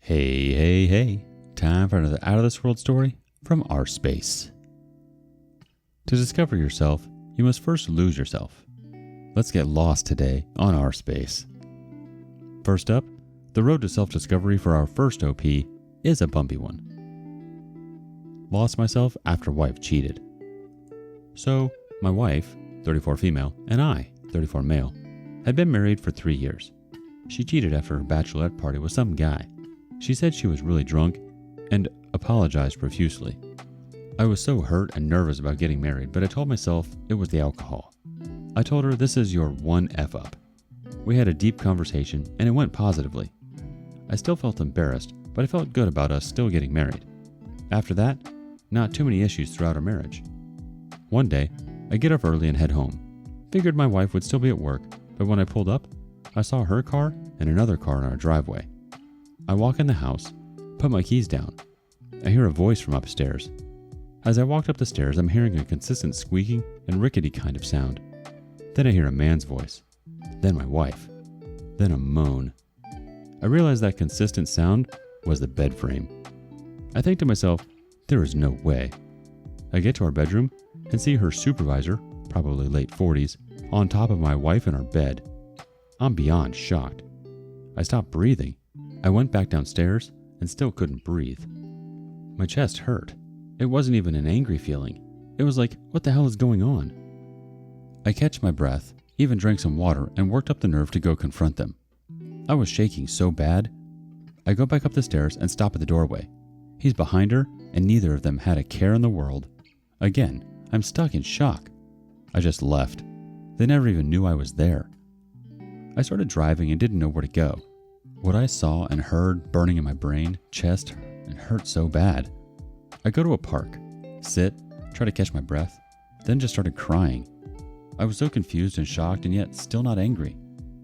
Hey, hey, hey. Time for another Out of This World story from rSpace. To discover yourself, you must first lose yourself. Let's get lost today on rSpace. First up, the road to self-discovery for our first OP is a bumpy one. Lost myself after wife cheated. So, my wife, 34 female, and I, 34 male, had been married for 3 years. She cheated after her bachelorette party with some guy. She said she was really drunk and apologized profusely. I was so hurt and nervous about getting married, but I told myself it was the alcohol. I told her this is your one F up. We had a deep conversation and it went positively. I still felt embarrassed, but I felt good about us still getting married. After that, not too many issues throughout our marriage. One day, I get up early and head home. Figured my wife would still be at work, but when I pulled up, I saw her car and another car in our driveway. I walk in the house, put my keys down. I hear a voice from upstairs. As I walked up the stairs, I'm hearing a consistent squeaking and rickety kind of sound. Then I hear a man's voice. Then my wife. Then a moan. I realize that consistent sound was the bed frame. I think to myself, there is no way. I get to our bedroom and see her supervisor, probably late 40s, on top of my wife in our bed. I'm beyond shocked. I stopped breathing. I went back downstairs and still couldn't breathe. My chest hurt. It wasn't even an angry feeling. It was like, what the hell is going on? I catch my breath, even drank some water, and worked up the nerve to go confront them. I was shaking so bad. I go back up the stairs and stop at the doorway. He's behind her, and neither of them had a care in the world. Again, I'm stuck in shock. I just left. They never even knew I was there. I started driving and didn't know where to go. What I saw and heard burning in my brain, chest, and hurt so bad. I go to a park, sit, try to catch my breath, then just started crying. I was so confused and shocked and yet still not angry,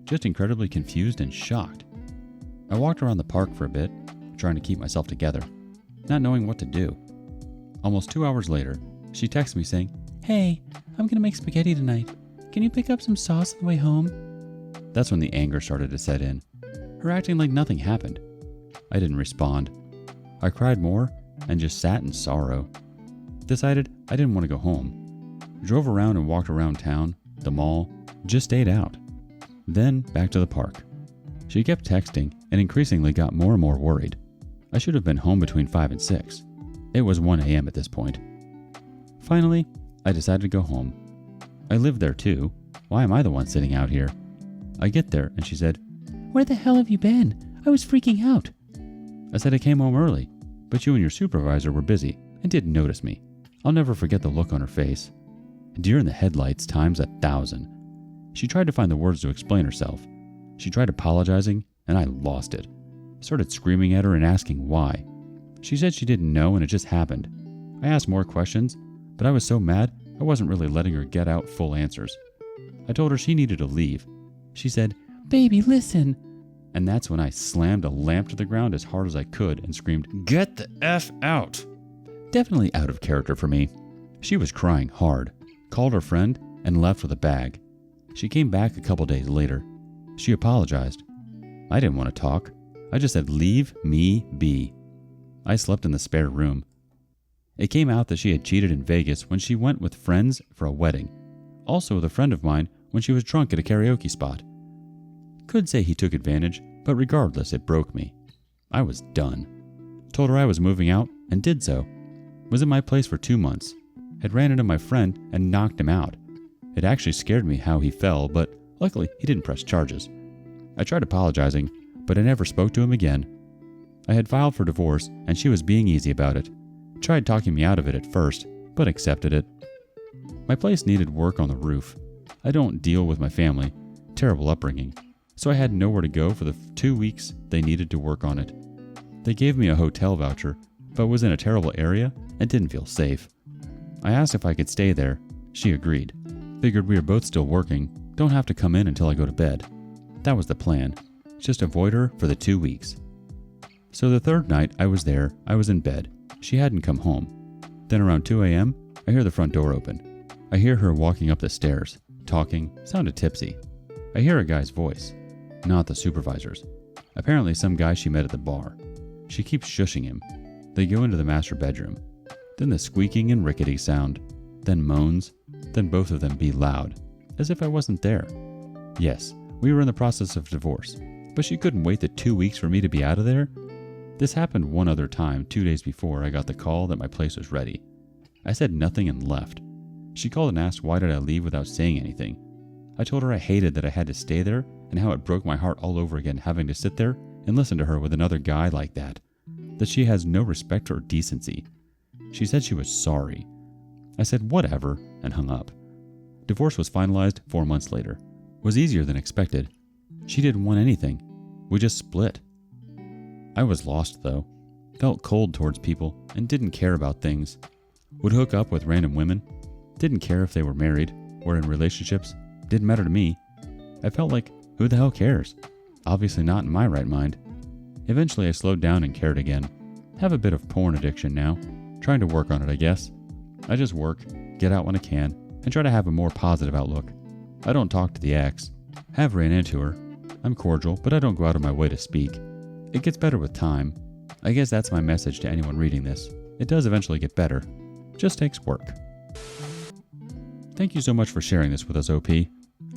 just incredibly confused and shocked. I walked around the park for a bit, trying to keep myself together, not knowing what to do. Almost 2 hours later, she texts me saying, "Hey, I'm gonna make spaghetti tonight. Can you pick up some sauce on the way home?" That's when the anger started to set in. Her acting like nothing happened. I didn't respond. I cried more and just sat in sorrow. Decided I didn't want to go home. Drove around and walked around town, the mall, just stayed out. Then back to the park. She kept texting and increasingly got more and more worried. I should have been home between 5 and 6. It was 1 a.m. at this point. Finally, I decided to go home. I live there too. Why am I the one sitting out here? I get there and she said, "Where the hell have you been? I was freaking out." I said I came home early, but you and your supervisor were busy and didn't notice me. I'll never forget the look on her face. Deer in the headlights times 1,000. She tried to find the words to explain herself. She tried apologizing, and I lost it. Started screaming at her and asking why. She said she didn't know and it just happened. I asked more questions, but I was so mad I wasn't really letting her get out full answers. I told her she needed to leave. She said, "Baby, listen." And that's when I slammed a lamp to the ground as hard as I could and screamed, "Get the F out!" Definitely out of character for me. She was crying hard, called her friend, and left with a bag. She came back a couple days later. She apologized. I didn't want to talk. I just said, "Leave me be." I slept in the spare room. It came out that she had cheated in Vegas when she went with friends for a wedding. Also with a friend of mine when she was drunk at a karaoke spot. Could say he took advantage, but regardless, it broke me. I was done. Told her I was moving out, and did so. Was in my place for 2 months. Had ran into my friend and knocked him out. It actually scared me how he fell, but luckily he didn't press charges. I tried apologizing, but I never spoke to him again. I had filed for divorce, and she was being easy about it. Tried talking me out of it at first, but accepted it. My place needed work on the roof. I don't deal with my family. Terrible upbringing. So I had nowhere to go for the 2 weeks they needed to work on it. They gave me a hotel voucher, but was in a terrible area and didn't feel safe. I asked if I could stay there. She agreed. Figured we were both still working, don't have to come in until I go to bed. That was the plan. Just avoid her for the 2 weeks. So the third night I was there, I was in bed. She hadn't come home. Then around 2 a.m., I hear the front door open. I hear her walking up the stairs, talking, sounded tipsy. I hear a guy's voice. Not the supervisor's. Apparently some guy she met at the bar. She keeps shushing him. They go into the master bedroom. Then the squeaking and rickety sound. Then moans. Then both of them be loud, as if I wasn't there. Yes, we were in the process of divorce, but she couldn't wait the 2 weeks for me to be out of there. This happened one other time 2 days before I got the call that my place was ready. I said nothing and left. She called and asked why did I leave without saying anything. I told her I hated that I had to stay there and how it broke my heart all over again having to sit there and listen to her with another guy like that. That she has no respect or decency. She said she was sorry. I said whatever and hung up. Divorce was finalized 4 months later. Was easier than expected. She didn't want anything. We just split. I was lost though. Felt cold towards people and didn't care about things. Would hook up with random women. Didn't care if they were married or in relationships. Didn't matter to me. I felt like, who the hell cares? Obviously not in my right mind. Eventually I slowed down and cared again. Have a bit of porn addiction now. Trying to work on it, I guess. I just work, get out when I can, and try to have a more positive outlook. I don't talk to the ex. Have ran into her. I'm cordial, but I don't go out of my way to speak. It gets better with time. I guess that's my message to anyone reading this. It does eventually get better. Just takes work. Thank you so much for sharing this with us, OP.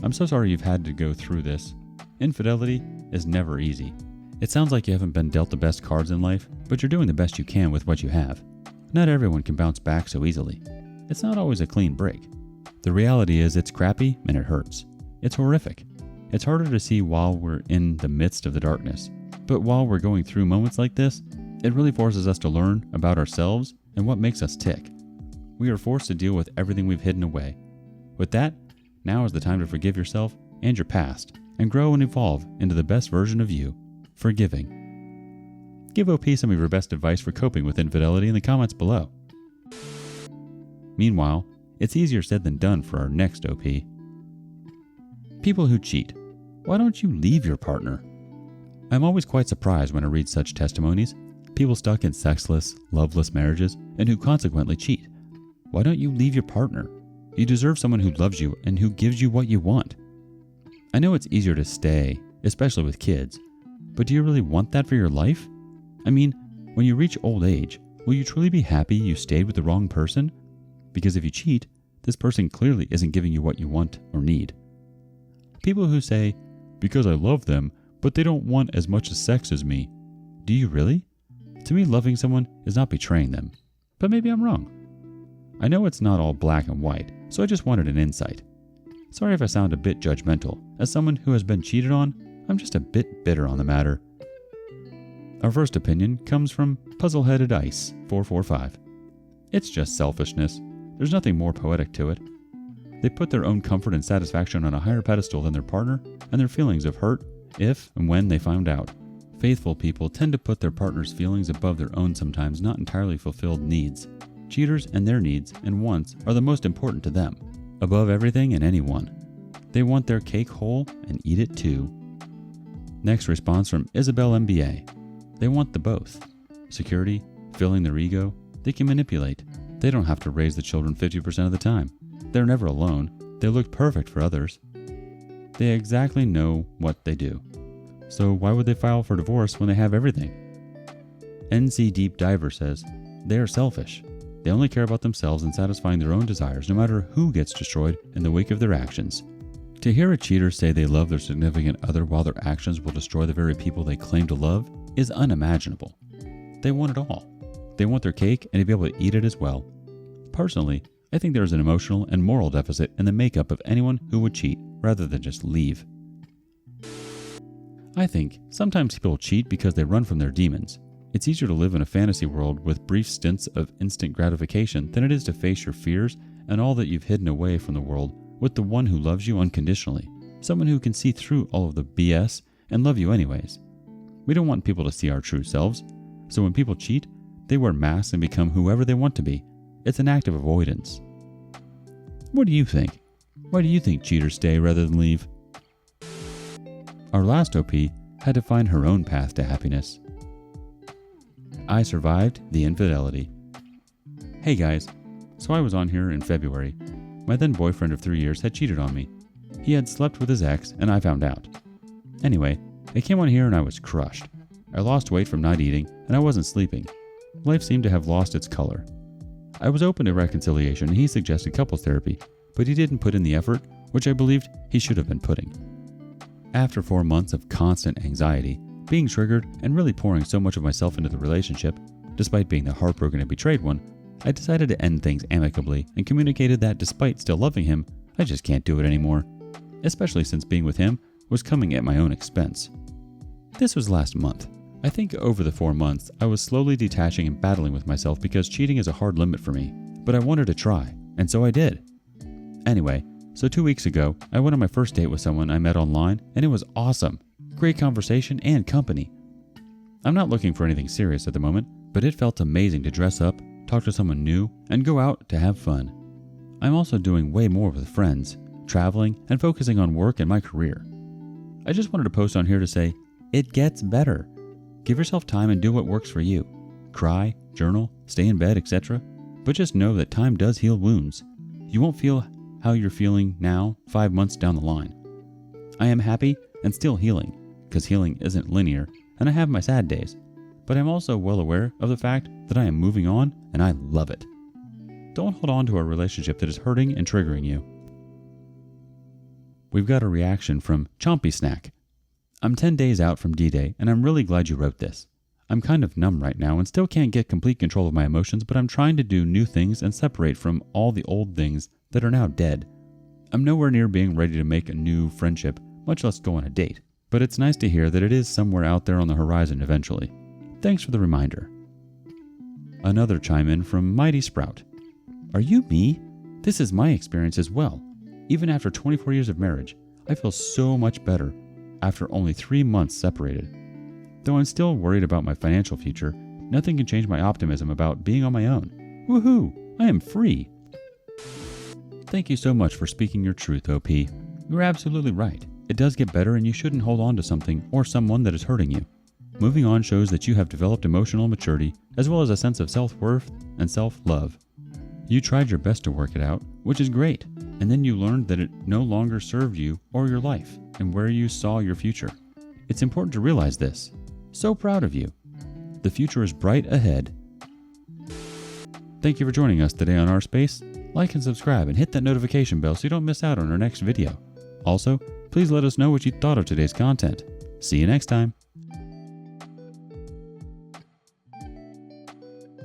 I'm so sorry you've had to go through this. Infidelity is never easy. It sounds like you haven't been dealt the best cards in life, but you're doing the best you can with what you have. Not everyone can bounce back so easily. It's not always a clean break. The reality is it's crappy and it hurts. It's horrific. It's harder to see while we're in the midst of the darkness. But while we're going through moments like this, it really forces us to learn about ourselves and what makes us tick. We are forced to deal with everything we've hidden away. With that, now is the time to forgive yourself and your past and grow and evolve into the best version of you, forgiving. Give OP some of your best advice for coping with infidelity in the comments below. Meanwhile, it's easier said than done for our next OP. People who cheat. Why don't you leave your partner? I'm always quite surprised when I read such testimonies. People stuck in sexless, loveless marriages and who consequently cheat. Why don't you leave your partner? You deserve someone who loves you and who gives you what you want. I know it's easier to stay, especially with kids, but do you really want that for your life? I mean, when you reach old age, will you truly be happy you stayed with the wrong person? Because if you cheat, this person clearly isn't giving you what you want or need. People who say, because I love them, but they don't want as much sex as me. Do you really? To me, loving someone is not betraying them. But maybe I'm wrong. I know it's not all black and white, so I just wanted an insight. Sorry if I sound a bit judgmental. As someone who has been cheated on, I'm just a bit bitter on the matter. Our first opinion comes from Puzzleheaded Ice 445. It's just selfishness. There's nothing more poetic to it. They put their own comfort and satisfaction on a higher pedestal than their partner and their feelings of hurt if and when they found out. Faithful people tend to put their partner's feelings above their own sometimes not entirely fulfilled needs. Cheaters and their needs and wants are the most important to them, above everything and anyone. They want their cake whole and eat it too. Next response from Isabel MBA. They want the both. Security, filling their ego, they can manipulate. They don't have to raise the children 50% of the time. They're never alone. They look perfect for others. They exactly know what they do. So why would they file for divorce when they have everything? NC Deep Diver says, they are selfish. They only care about themselves and satisfying their own desires no matter who gets destroyed in the wake of their actions. To hear a cheater say they love their significant other while their actions will destroy the very people they claim to love is unimaginable. They want it all. They want their cake and to be able to eat it as well. Personally, I think there is an emotional and moral deficit in the makeup of anyone who would cheat rather than just leave. I think sometimes people cheat because they run from their demons. It's easier to live in a fantasy world with brief stints of instant gratification than it is to face your fears and all that you've hidden away from the world with the one who loves you unconditionally, someone who can see through all of the BS and love you anyways. We don't want people to see our true selves, so when people cheat, they wear masks and become whoever they want to be. It's an act of avoidance. What do you think? Why do you think cheaters stay rather than leave? Our last OP had to find her own path to happiness. I survived the infidelity. Hey guys, so I was on here in February. My then boyfriend of 3 years had cheated on me. He had slept with his ex and I found out. Anyway, I came on here and I was crushed. I lost weight from not eating, and I wasn't sleeping. Life seemed to have lost its color. I was open to reconciliation, and he suggested couples therapy, but he didn't put in the effort, which I believed he should have been putting. After 4 months of constant anxiety, being triggered, and really pouring so much of myself into the relationship, despite being the heartbroken and betrayed one, I decided to end things amicably and communicated that despite still loving him, I just can't do it anymore, especially since being with him was coming at my own expense. This was last month. I think over the 4 months, I was slowly detaching and battling with myself because cheating is a hard limit for me, but I wanted to try, and so I did. Anyway, so 2 weeks ago, I went on my first date with someone I met online, and it was awesome. Great conversation and company. I'm not looking for anything serious at the moment, but it felt amazing to dress up, talk to someone new, and go out to have fun. I'm also doing way more with friends, traveling, and focusing on work and my career. I just wanted to post on here to say, it gets better. Give yourself time and do what works for you. Cry, journal, stay in bed, etc. But just know that time does heal wounds. You won't feel how you're feeling now 5 months down the line. I am happy and still healing, because healing isn't linear, and I have my sad days. But I'm also well aware of the fact that I am moving on, and I love it. Don't hold on to a relationship that is hurting and triggering you. We've got a reaction from Chompy Snack. I'm 10 days out from D-Day, and I'm really glad you wrote this. I'm kind of numb right now and still can't get complete control of my emotions, but I'm trying to do new things and separate from all the old things that are now dead. I'm nowhere near being ready to make a new friendship, much less go on a date, but it's nice to hear that it is somewhere out there on the horizon eventually. Thanks for the reminder. Another chime in from Mighty Sprout. Are you me? This is my experience as well. Even after 24 years of marriage, I feel so much better after only 3 months separated. Though I'm still worried about my financial future, nothing can change my optimism about being on my own. Woohoo! I am free! Thank you so much for speaking your truth, OP. You're absolutely right. It does get better and you shouldn't hold on to something or someone that is hurting you. Moving on shows that you have developed emotional maturity as well as a sense of self-worth and self-love. You tried your best to work it out, which is great, and then you learned that it no longer served you or your life and where you saw your future. It's important to realize this. So proud of you. The future is bright ahead. Thank you for joining us today on rSpace. Like and subscribe and hit that notification bell so you don't miss out on our next video. Also, please let us know what you thought of today's content. See you next time.